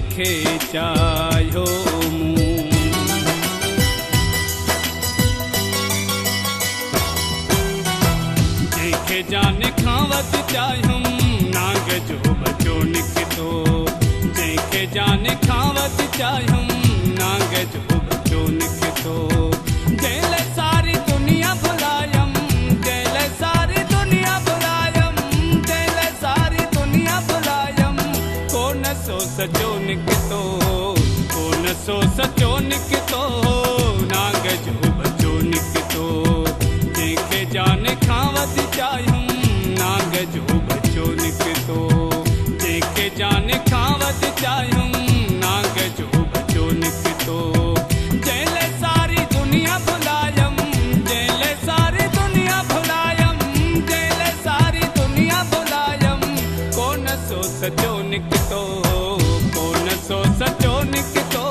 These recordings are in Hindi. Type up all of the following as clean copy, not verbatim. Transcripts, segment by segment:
जंहिंखे चाहियो मूं। जंहिंखे जान खां वधि चाहियुमि नांग जो बचो निकितो। जंहिंखे जान खां वधि चाहियुमि नांग जो बचो निकितो। जंहिं लाइ सारी दुनिया भुलायमि, जंहिं लाइ सारी दुनिया भुलायमि, जंहिं लाइ सारी दुनिया भुलायमि, कोन सो सचो निकितो, कोन सो सचो निकितो, नांग जो बचो निकितो। जंहिंखे जान खां वधि चाहियुमि नांग जो बचो निकितो। जंहिंखे जान खां वधि चाहियुमि नांग जो बचो निकितो। जंहिं लाइ सारी दुनिया भुलायमि, जंहिं लाइ सारी दुनिया भुलायमि, जंहिं लाइ सारी दुनिया भुलायमि, कोन सो सचो निकितो, कोन सो सचो निकितो,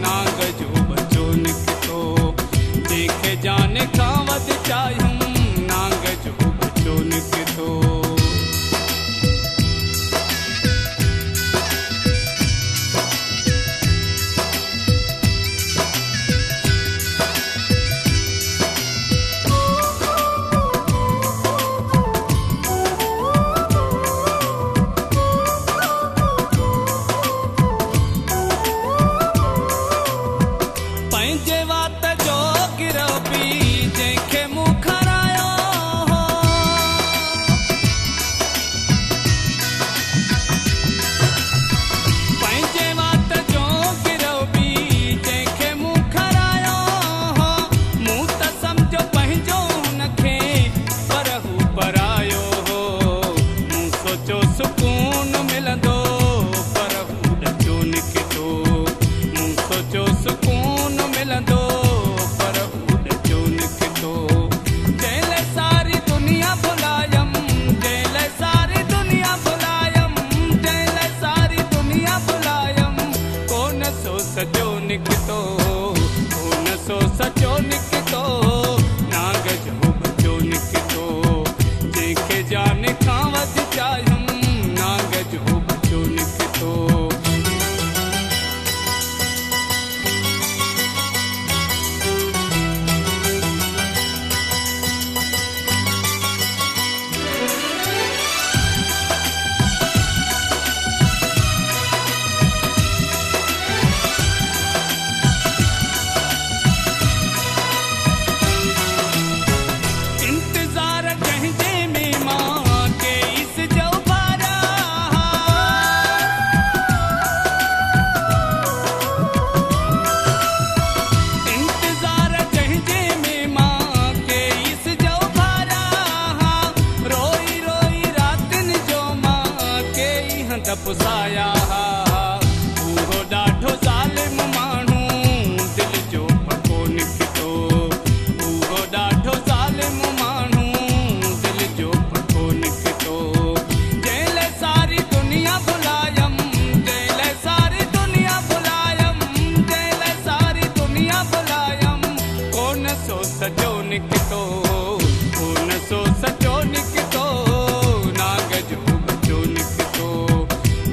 नांग जो बचो निकितो। जंहिंखे जान खां वधि चाहियुमि नांग जो बचो निकितो। पंहिंजे वात जो गिरह पी जंहिंखे मूं खरायो हो। पंहिंजे वात जो गिरह पी जंहिंखे मूं खरायो हो। मूं त सम्झो पंहिंजो हुनखे पर हू परायो हो। मूं सोचो सुकून मिलंदो पर हू ॾचो निकितो। मूं सोचो सुकून मिलंदो पर हू ॾचो निकितो। जंहिं लाइ सारी दुनिया भुलायमि, जंहिं लाइ सारी दुनिया भुलायमि, जंहिं लाइ सारी दुनिया भुलायमि, कोन सो सचो निकितो, कोन सो सचो निकितो, नांग जो बचो निकितो। जंहिंखे जान खां वधि चाहियुमि नांग जो बचो निकितो। इंतजार जंहिंजे में मां केस जो भारा। इंतजार जंहिंजे में मां केस जो भारा। रोई रोई रातिनि जो मां केई हंध पुसाया। उहो ॾाढो ज़ालिम माण्हू दिल जो पको निकितो। उहो ॾाढो ज़ालिम माण्हू दिल जो पको निकितो। जंहिं लाइ सारी दुनिया भुलायमि, जंहिं लाइ सारी दुनिया भुलायमि, जंहिं लाइ सारी दुनिया भुलायमि, कोन सो सचो निकितो, कोन सो सचो निकितो, नांग जो बचो निकितो।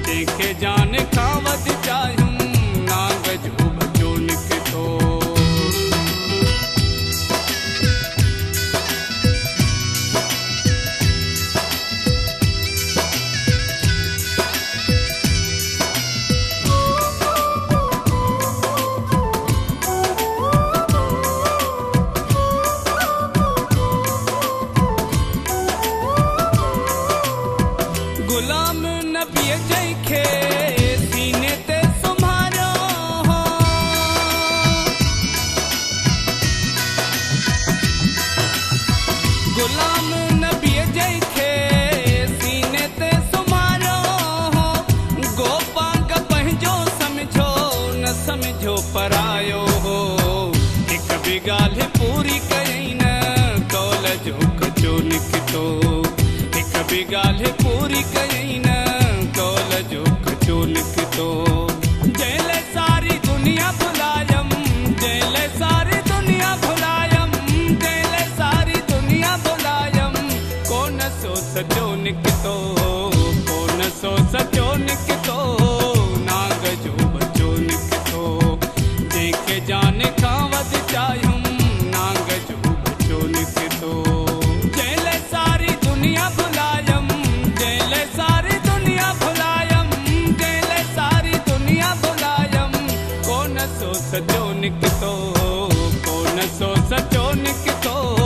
जंहिंखे जान खां वधि चाहियुमि नांग जो बचो निकितो। गुलाम नबीअ जंहिंखे सीने ते सुम्हारियो हो। गुलाम नबीअ जंहिंखे सीने ते सुम्हारियो हो। गोपांग पंहिंजो सम्झो न सम्झो परायो हो। हिक बि ॻाल्हि पूरी कयई न कौल जो कचो निकितो। हिक बि ॻाल्हि पूरी कयई न कौल जो कचो निकितो। जंहिं लाइ सारी दुनिया भुलायमि, जंहिं लाइ सारी दुनिया भुलायमि, जंहिं लाइ सारी दुनिया भुलायमि, कोन सो सचो निकितो, कोन सो सचो निकितो, नांग सो सचो निकितो, को न सो सचो निकितो।